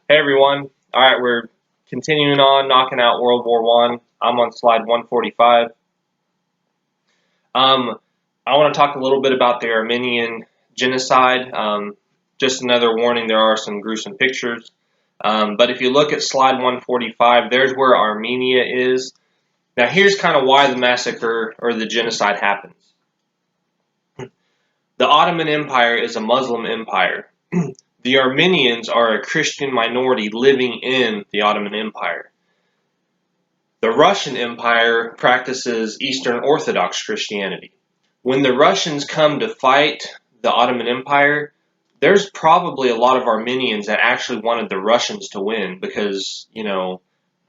Hey everyone. All right, we're continuing on knocking out World War One. I'm on slide 145. I want to talk a little bit about the Armenian genocide. Just another warning: there are some gruesome pictures. But if you look at slide 145, there's where Armenia is. Now, here's kind of why the massacre or the genocide happens. The Ottoman Empire is a Muslim empire. The Armenians are a Christian minority living in the Ottoman Empire. The Russian Empire practices Eastern Orthodox Christianity. When the Russians come to fight the Ottoman Empire, there's probably a lot of Armenians that actually wanted the Russians to win because, the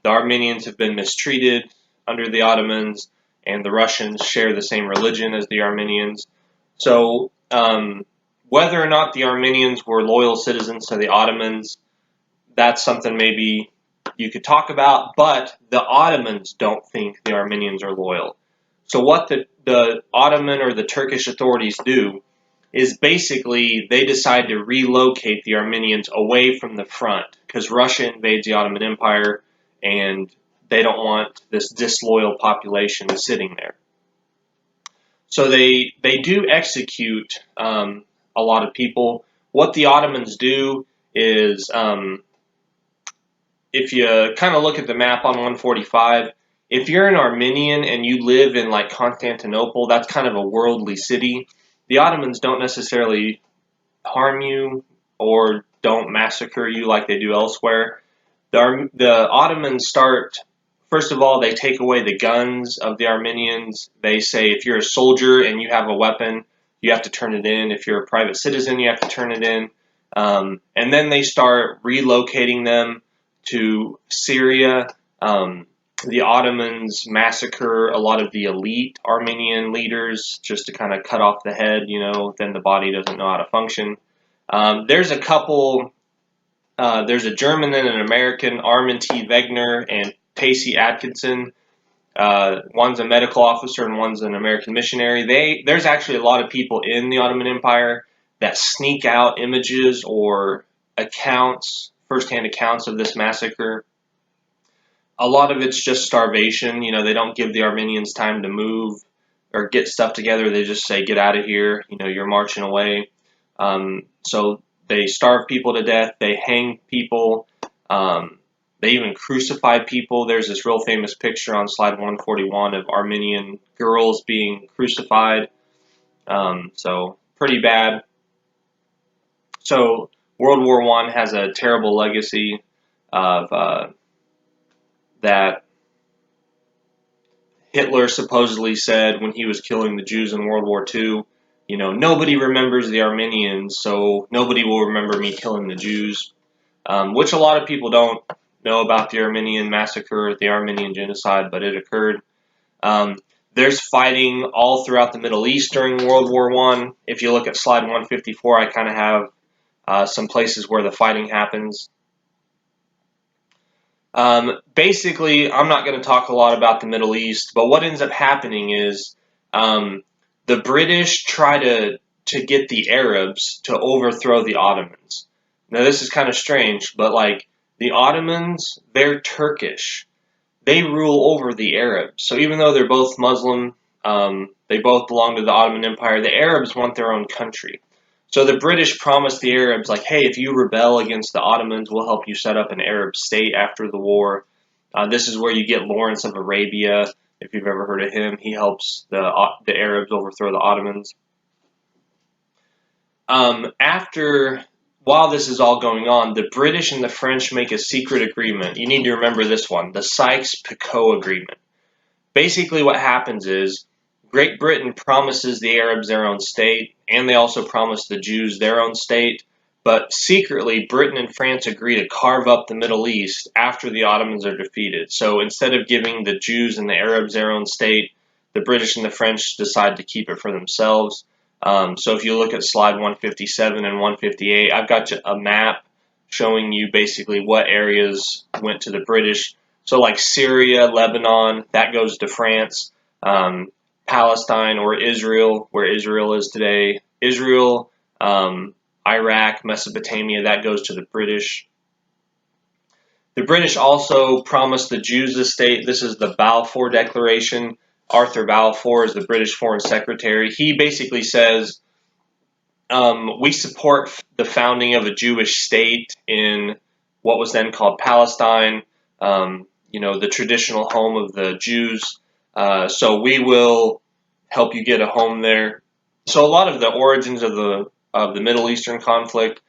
Armenians have been mistreated under the Ottomans and the Russians share the same religion as the Armenians. So, whether or not the Armenians were loyal citizens to the Ottomans, that's something maybe you could talk about, but the Ottomans don't think the Armenians are loyal. So what the Ottoman or the Turkish authorities do is basically they decide to relocate the Armenians away from the front because Russia invades the Ottoman Empire and they don't want this disloyal population sitting there. So they do execute a lot of people. What the Ottomans do is if you kind of look at the map on 145, if you're an Armenian and you live in like Constantinople, that's kind of a worldly city. The Ottomans don't necessarily harm you or don't massacre you like they do elsewhere. The Ottomans start, first of all, they take away the guns of the Armenians. They say if you're a soldier and you have a weapon, you have to turn it in. If you're a private citizen, you have to turn it in. And then they start relocating them to Syria. The Ottomans massacre a lot of the elite Armenian leaders just to kind of cut off the head, then the body doesn't know how to function. There's a couple, there's a German and an American, Armin T. Wegener and Pacey Atkinson. One's a medical officer and one's an American missionary. There's actually a lot of people in the Ottoman Empire that sneak out images or accounts, firsthand accounts of this massacre. A lot of it's just starvation. They don't give the Armenians time to move or get stuff together. They just say, get out of here. You're marching away. So they starve people to death. They hang people. They even crucify people. There's this real famous picture on slide 141 of Armenian girls being crucified. So pretty bad. So World War I has a terrible legacy of that Hitler supposedly said when he was killing the Jews in World War II. Nobody remembers the Armenians, so nobody will remember me killing the Jews, which a lot of people don't know about the Armenian massacre, the Armenian genocide, but it occurred. There's fighting all throughout the Middle East during World War I. If you look at slide 154, I kind of have some places where the fighting happens. Basically, I'm not going to talk a lot about the Middle East, but what ends up happening is the British try to get the Arabs to overthrow the Ottomans. Now, this is kind of strange, but like the Ottomans, they're Turkish. They rule over the Arabs. So even though they're both Muslim, they both belong to the Ottoman Empire, the Arabs want their own country. So the British promised the Arabs, like, hey, if you rebel against the Ottomans, we'll help you set up an Arab state after the war. This is where you get Lawrence of Arabia, if you've ever heard of him. He helps the Arabs overthrow the Ottomans. While this is all going on, the British and the French make a secret agreement. You need to remember this one, the Sykes-Picot Agreement. Basically what happens is Great Britain promises the Arabs their own state, and they also promise the Jews their own state, but secretly Britain and France agree to carve up the Middle East after the Ottomans are defeated. So instead of giving the Jews and the Arabs their own state, the British and the French decide to keep it for themselves. So if you look at slide 157 and 158, I've got a map showing you basically what areas went to the British. So like Syria, Lebanon, that goes to France. Palestine or Israel, where Israel is today. Israel, Iraq, Mesopotamia, that goes to the British. The British also promised the Jews a state. This is the Balfour Declaration. Arthur Balfour is the British Foreign Secretary. He basically says, we support the founding of a Jewish state in what was then called Palestine, the traditional home of the Jews. So we will help you get a home there. So a lot of the origins of the Middle Eastern conflict,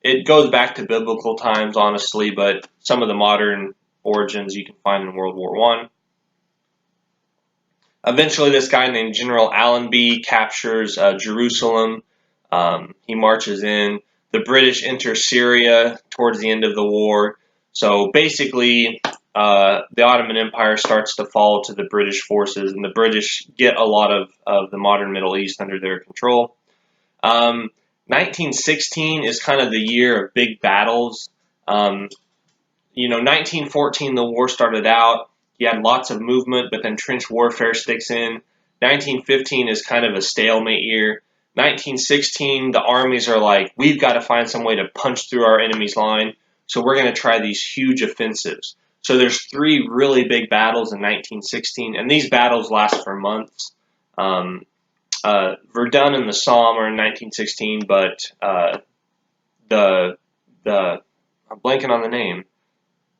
it goes back to biblical times, honestly, but some of the modern origins you can find in World War I. Eventually, this guy named General Allenby captures Jerusalem. He marches in. The British enter Syria towards the end of the war. So basically, the Ottoman Empire starts to fall to the British forces, and the British get a lot of the modern Middle East under their control. 1916 is kind of the year of big battles. 1914, the war started out. You had lots of movement, but then trench warfare sticks in. 1915 is kind of a stalemate year. 1916, the armies are like, we've got to find some way to punch through our enemy's line, so we're going to try these huge offensives. So there's 3 really big battles in 1916, and these battles last for months. Verdun and the Somme are in 1916, but the I'm blanking on the name.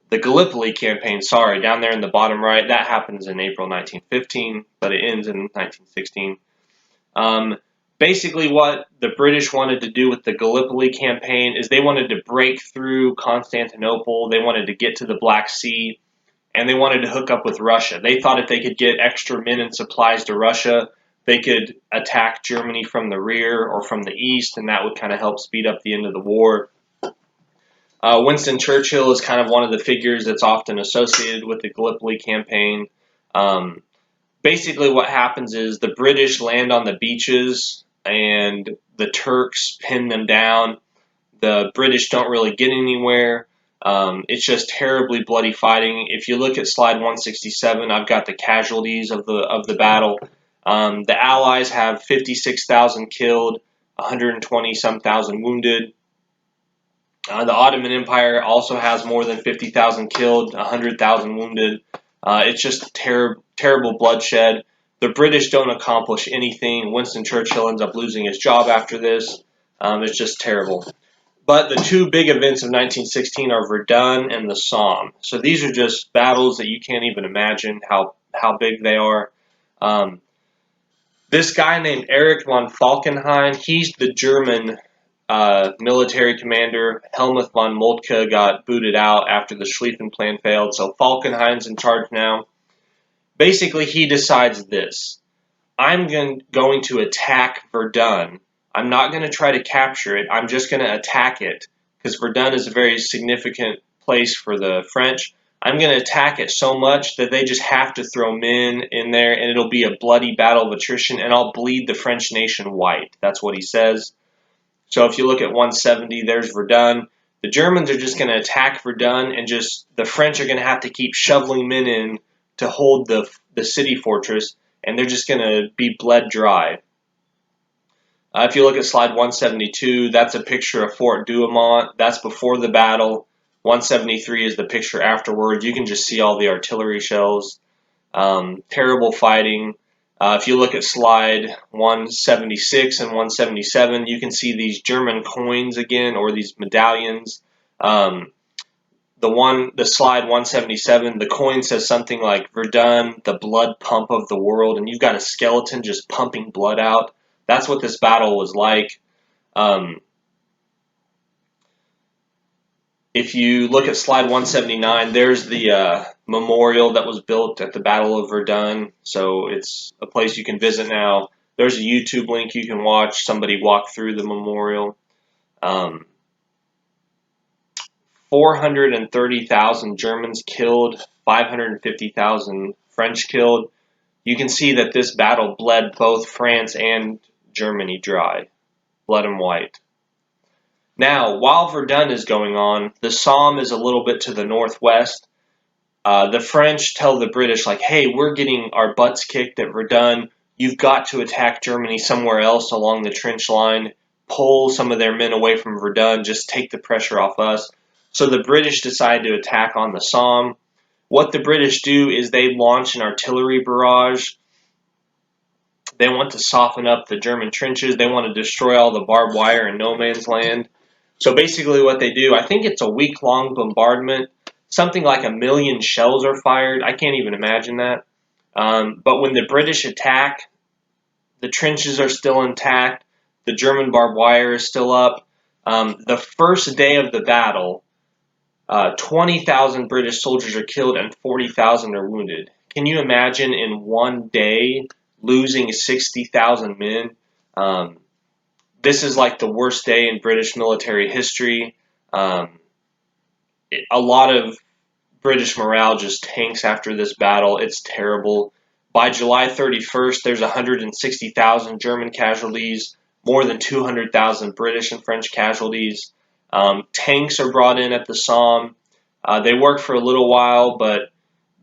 The Gallipoli campaign, down there in the bottom right, that happens in April 1915, but it ends in 1916. Basically, what the British wanted to do with the Gallipoli campaign is they wanted to break through Constantinople, they wanted to get to the Black Sea, and they wanted to hook up with Russia. They thought if they could get extra men and supplies to Russia, they could attack Germany from the rear or from the east, and that would kind of help speed up the end of the war. Winston Churchill is kind of one of the figures that's often associated with the Gallipoli campaign. Basically, what happens is the British land on the beaches and the Turks pin them down. The British don't really get anywhere. It's just terribly bloody fighting. If you look at slide 167, I've got the casualties of the battle. The Allies have 56,000 killed, 120-some thousand wounded. The Ottoman Empire also has more than 50,000 killed, 100,000 wounded. It's just terrible bloodshed. The British don't accomplish anything. Winston Churchill ends up losing his job after this. It's just terrible. But the 2 big events of 1916 are Verdun and the Somme. So these are just battles that you can't even imagine how big they are. This guy named Erich von Falkenhayn, he's the German military commander. Helmuth von Moltke got booted out after the Schlieffen Plan failed, so Falkenhayn's in charge now. Basically, he decides this. I'm going to attack Verdun. I'm not going to try to capture it. I'm just going to attack it, because Verdun is a very significant place for the French. I'm going to attack it so much that they just have to throw men in there, and it'll be a bloody battle of attrition, and I'll bleed the French nation white. That's what he says. So if you look at 170, there's Verdun. The Germans are just going to attack Verdun, and the French are going to have to keep shoveling men in to hold the city fortress, and they're just going to be bled dry. If you look at slide 172, that's a picture of Fort Douaumont. That's before the battle. 173 is the picture afterwards. You can just see all the artillery shells. Terrible fighting. If you look at slide 176 and 177, you can see these German coins again, or these medallions. The slide 177, the coin says something like Verdun, the blood pump of the world, and you've got a skeleton just pumping blood out. That's what this battle was like. If you look at slide 179, there's the memorial that was built at the Battle of Verdun. So it's a place you can visit now. There's a YouTube link you can watch somebody walk through the memorial. 430,000 Germans killed, 550,000 French killed. You can see that this battle bled both France and Germany dry. Bled them white. Now, while Verdun is going on, the Somme is a little bit to the northwest. The French tell the British, like, hey, we're getting our butts kicked at Verdun. You've got to attack Germany somewhere else along the trench line. Pull some of their men away from Verdun. Just take the pressure off us. So the British decide to attack on the Somme. What the British do is they launch an artillery barrage. They want to soften up the German trenches. They want to destroy all the barbed wire and no man's land. So basically what they do, I think it's a week-long bombardment. Something like 1 million shells are fired. I can't even imagine that. But when the British attack, the trenches are still intact. The German barbed wire is still up. The first day of the battle, 20,000 British soldiers are killed and 40,000 are wounded. Can you imagine in one day losing 60,000 men? This is like the worst day in British military history. A lot of British morale just tanks after this battle. It's terrible. By July 31st, there's 160,000 German casualties, more than 200,000 British and French casualties. Tanks are brought in at the Somme. They work for a little while, but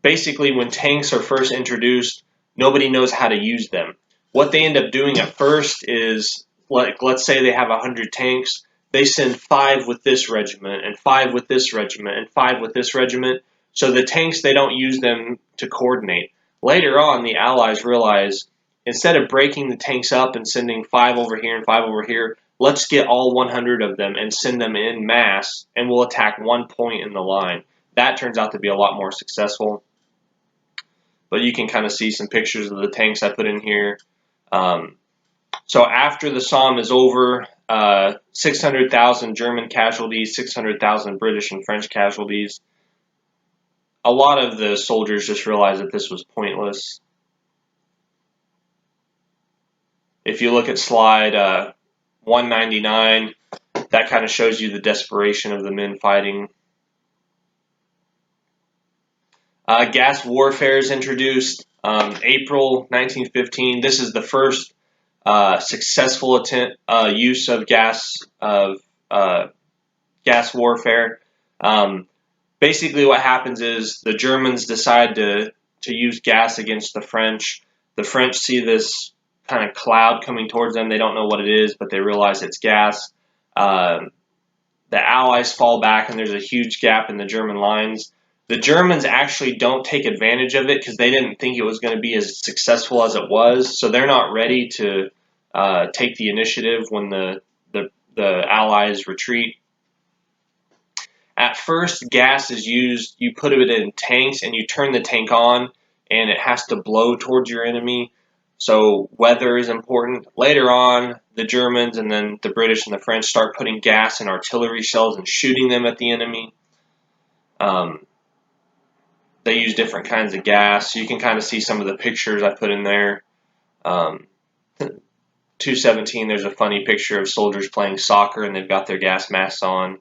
basically when tanks are first introduced, nobody knows how to use them. What they end up doing at first is, let's say they have 100 tanks, they send 5 with this regiment, and 5 with this regiment, and 5 with this regiment. So the tanks, they don't use them to coordinate. Later on, the Allies realize, instead of breaking the tanks up and sending 5 over here and 5 over here, let's get all 100 of them and send them in mass, and we'll attack one point in the line. That turns out to be a lot more successful. But you can kind of see some pictures of the tanks I put in here. So after the Somme is over, 600,000 German casualties, 600,000 British and French casualties. A lot of the soldiers just realized that this was pointless. If you look at slide 199, that kind of shows you the desperation of the men fighting. Gas warfare is introduced April 1915. This is the first successful use of gas warfare. Basically, what happens is the Germans decide to use gas against the French. The French see this kind of cloud coming towards them. They don't know what it is, but they realize it's gas. The Allies fall back, and there's a huge gap in the German lines. The Germans actually don't take advantage of it because they didn't think it was going to be as successful as it was. So they're not ready to take the initiative when the Allies retreat. At first, gas is used. You put it in tanks and you turn the tank on, and it has to blow towards your enemy. So weather is important. Later on, the Germans and then the British and the French start putting gas in artillery shells and shooting them at the enemy. They use different kinds of gas. You can kind of see some of the pictures I put in there. 217, there's a funny picture of soldiers playing soccer and they've got their gas masks on.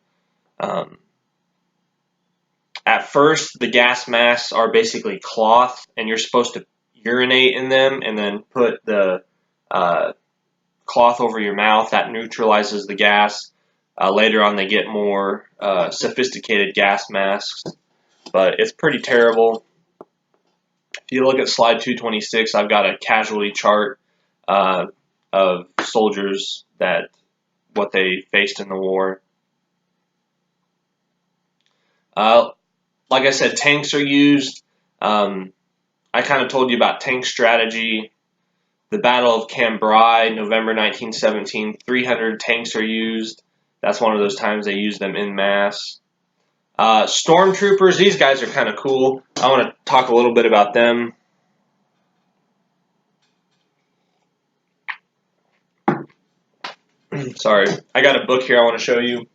At first, the gas masks are basically cloth, and you're supposed to urinate in them and then put the cloth over your mouth. That neutralizes the gas. Later on, they get more sophisticated gas masks, but it's pretty terrible. If you look at slide 226, I've got a casualty chart of soldiers what they faced in the war. Like I said, tanks are used. I kind of told you about tank strategy. The Battle of Cambrai, November 1917, 300 tanks are used. That's one of those times they use them en masse. Stormtroopers, these guys are kind of cool. I want to talk a little bit about them. Sorry, I got a book here I want to show you.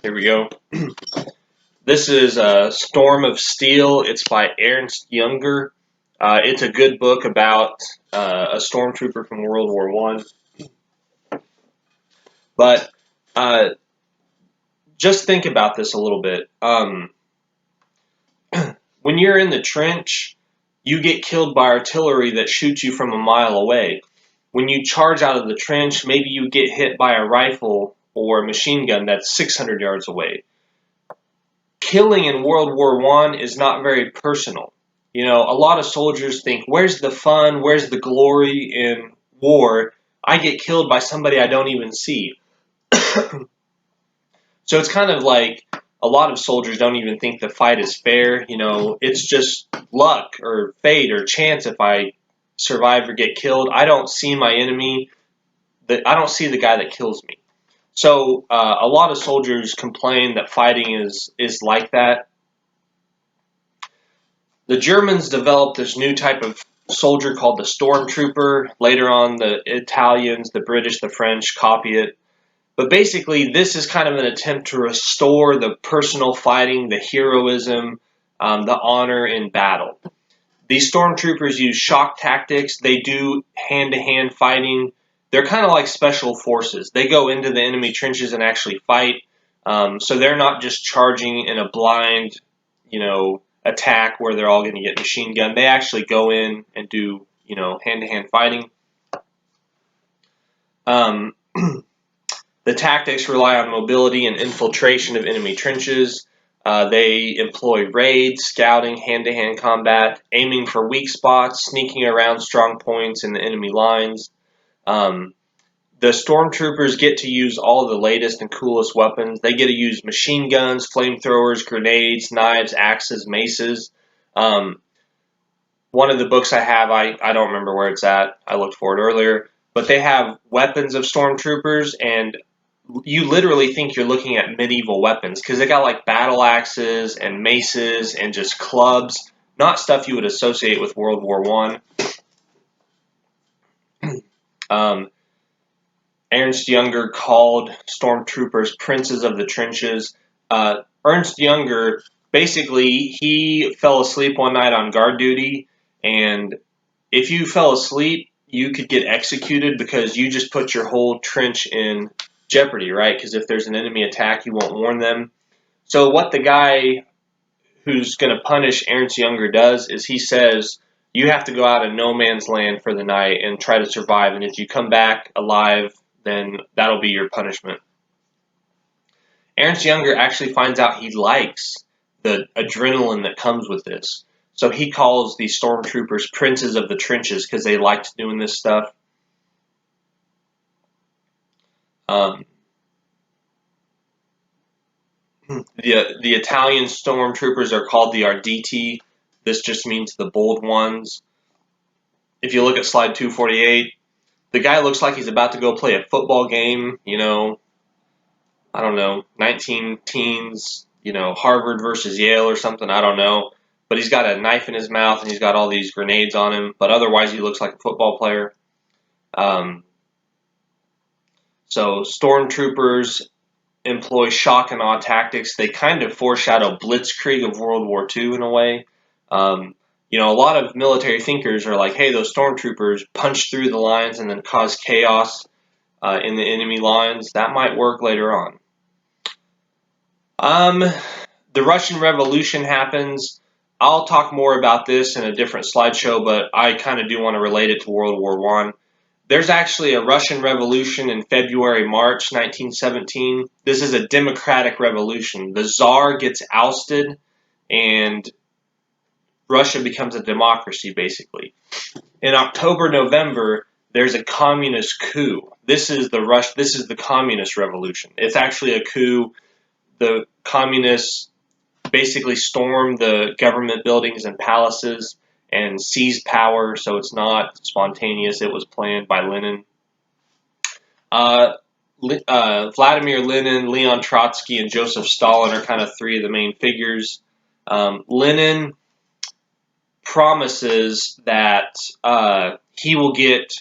Here we go. This is Storm of Steel. It's by Ernst Junger. It's a good book about a stormtrooper from World War I. But just think about this a little bit. When you're in the trench, you get killed by artillery that shoots you from a mile away. When you charge out of the trench, maybe you get hit by a rifle or a machine gun that's 600 yards away. Killing in World War I is not very personal. You know, a lot of soldiers think, where's the fun, where's the glory in war I get killed by somebody I don't even see. So it's kind of like a lot of soldiers don't even think the fight is fair. It's just luck or fate or chance if I survive or get killed. I don't see my enemy. I don't see the guy that kills me. So a lot of soldiers complain that fighting is like that. The Germans developed this new type of soldier called the stormtrooper. Later on, the Italians, the British, the French copy it. But basically, this is kind of an attempt to restore the personal fighting, the heroism, the honor in battle. These stormtroopers use shock tactics. They do hand-to-hand fighting. They're kind of like special forces. They go into the enemy trenches and actually fight. So they're not just charging in a blind, attack where they're all going to get machine gunned. They actually go in and do, hand-to-hand fighting. The tactics rely on mobility and infiltration of enemy trenches. They employ raids, scouting, hand-to-hand combat, aiming for weak spots, sneaking around strong points in the enemy lines. The stormtroopers get to use all the latest and coolest weapons. They get to use machine guns, flamethrowers, grenades, knives, axes, maces. One of the books I have, I don't remember where it's at. I looked for it earlier. But they have weapons of stormtroopers, and you literally think you're looking at medieval weapons because they got like battle axes and maces and just clubs, not stuff you would associate with World War I. Ernst Jünger called stormtroopers princes of the trenches. Ernst Jünger, basically, he fell asleep one night on guard duty, and if you fell asleep, you could get executed because you just put your whole trench in jeopardy, right? Because if there's an enemy attack, you won't warn them. So what the guy who's going to punish Ernst Jünger does is he says, you have to go out in no man's land for the night and try to survive, and if you come back alive, then that'll be your punishment. Ernst Jünger actually finds out he likes the adrenaline that comes with this. So he calls these stormtroopers princes of the trenches because they liked doing this stuff. The Italian stormtroopers are called the Arditi. This just means the bold ones. If you look at slide 248, the guy looks like he's about to go play a football game, I don't know, 19 teens, Harvard versus Yale or something, I don't know. But he's got a knife in his mouth and he's got all these grenades on him. But otherwise, he looks like a football player. So stormtroopers employ shock and awe tactics. They kind of foreshadow blitzkrieg of World War II in a way. A lot of military thinkers are like, hey, those stormtroopers punch through the lines and then cause chaos in the enemy lines. That might work later on. The Russian Revolution happens. I'll talk more about this in a different slideshow, but I kind of do want to relate it to World War I. There's actually a Russian Revolution in February, March 1917. This is a democratic revolution. The Tsar gets ousted, and Russia becomes a democracy, basically. In October, November, there's a communist coup. This is the communist revolution. It's actually a coup. The communists basically storm the government buildings and palaces and seize power, so it's not spontaneous. It was planned by Lenin. Vladimir Lenin, Leon Trotsky, and Joseph Stalin are kind of three of the main figures. Lenin promises that he will get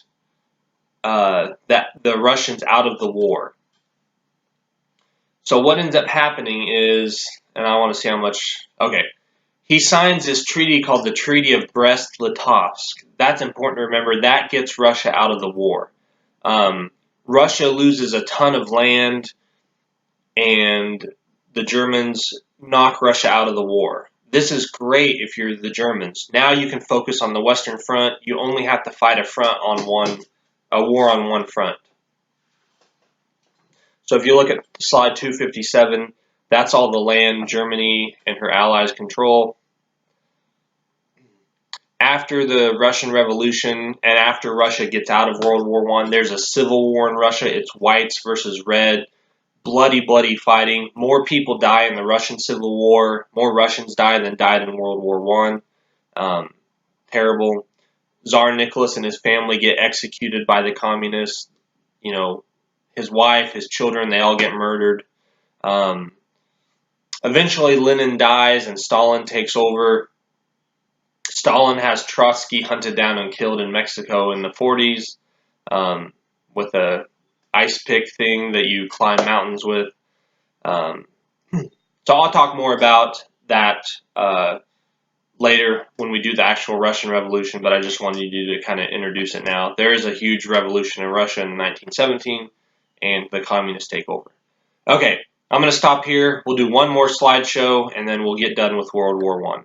the Russians out of the war. So what ends up happening is, and I want to see how much, okay, he signs this treaty called the Treaty of Brest-Litovsk. That's important to remember. That gets Russia out of the war. Russia loses a ton of land, and the Germans knock Russia out of the war. This is great if you're the Germans. Now you can focus on the Western Front. You only have to fight a war on one front. So if you look at slide 257, that's all the land Germany and her allies control. after the Russian Revolution and after Russia gets out of World War I, there's a civil war in Russia. It's whites versus red. Bloody fighting. More people die in the Russian Civil War. More Russians die than died in World War I. Terrible. Tsar Nicholas and his family get executed by the communists. You know, his wife, his children, they all get murdered. Eventually, Lenin dies and Stalin takes over. Stalin has Trotsky hunted down and killed in Mexico in the 40s with a ice pick thing that you climb mountains with. So I'll talk more about that later when we do the actual Russian Revolution, but I just wanted you to kind of introduce it now. There is a huge revolution in Russia in 1917, and the communists take over. Okay, I'm going to stop here. We'll do one more slideshow, and then we'll get done with World War I.